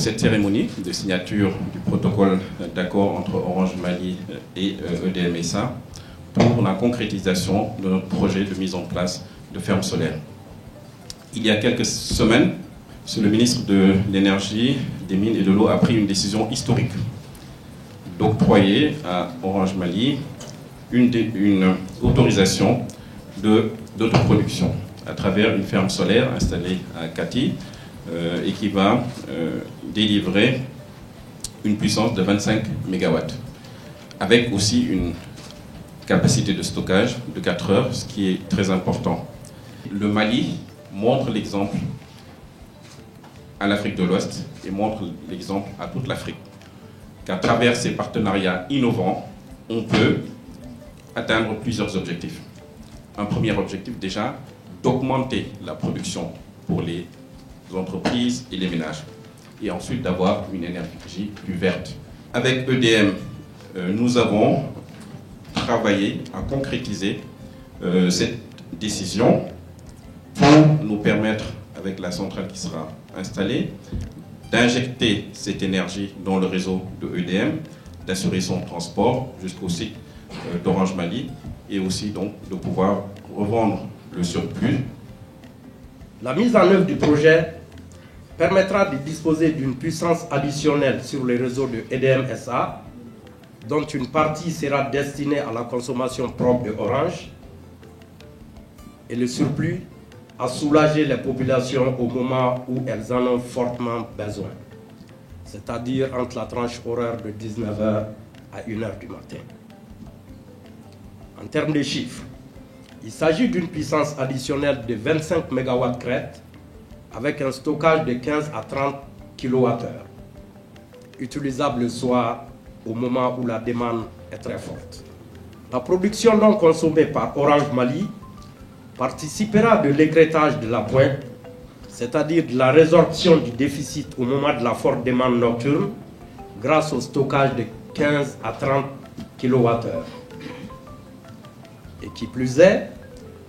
cette cérémonie de signature du protocole d'accord entre Orange Mali et EDM SA pour la concrétisation de notre projet de mise en place de fermes solaires. Il y a quelques semaines, le ministre de l'Énergie, des Mines et de l'Eau a pris une décision historique d'octroyer à Orange Mali une autorisation d'autoproduction à travers une ferme solaire installée à Kati et qui va délivrer une puissance de 25 MW avec aussi une capacité de stockage de 4 heures, ce qui est très important. Le Mali montre l'exemple à l'Afrique de l'Ouest et montre l'exemple à toute l'Afrique qu'à travers ces partenariats innovants, on peut atteindre plusieurs objectifs. Un premier objectif déjà, d'augmenter la production pour les entreprises et les ménages et ensuite d'avoir une énergie plus verte. Avec EDM, nous avons travaillé à concrétiser cette décision pour nous permettre, avec la centrale qui sera installée, d'injecter cette énergie dans le réseau de EDM, d'assurer son transport jusqu'au site d'Orange Mali et aussi donc de pouvoir revendre le surplus. La mise en œuvre du projet permettra de disposer d'une puissance additionnelle sur les réseaux de EDM SA, dont une partie sera destinée à la consommation propre de Orange et le surplus à soulager les populations au moment où elles en ont fortement besoin, c'est-à-dire entre la tranche horaire de 19h à 1h du matin. En termes de chiffres, il s'agit d'une puissance additionnelle de 25 MW crête avec un stockage de 15 à 30 kWh, utilisable le soir au moment où la demande est très forte. La production non consommée par Orange Mali participera de l'écrêtage de la pointe, c'est-à-dire de la résorption du déficit au moment de la forte demande nocturne, grâce au stockage de 15 à 30 kWh. Et qui plus est,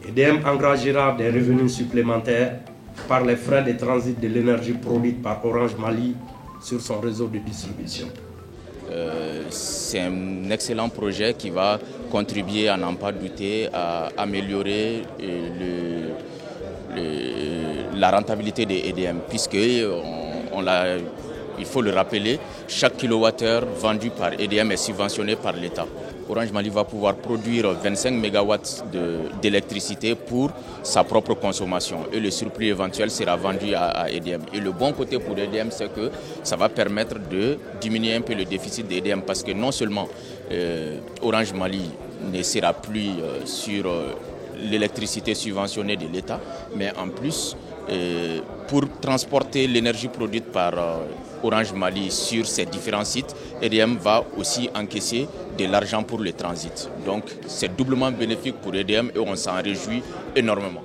EDM engagera des revenus supplémentaires par les frais de transit de l'énergie produite par Orange Mali sur son réseau de distribution. C'est un excellent projet qui va contribuer à n'en pas douter à améliorer la rentabilité des EDM, puisque il faut le rappeler, chaque kilowattheure vendu par EDM est subventionné par l'État. Orange Mali va pouvoir produire 25 MW d'électricité pour sa propre consommation et le surplus éventuel sera vendu à EDM. Et le bon côté pour EDM, c'est que ça va permettre de diminuer un peu le déficit d'EDM parce que non seulement Orange Mali ne sera plus sur l'électricité subventionnée de l'État, mais en plus, pour transporter l'énergie produite par Orange Mali sur ces différents sites, EDM va aussi encaisser de l'argent pour le transit. Donc c'est doublement bénéfique pour EDM et on s'en réjouit énormément.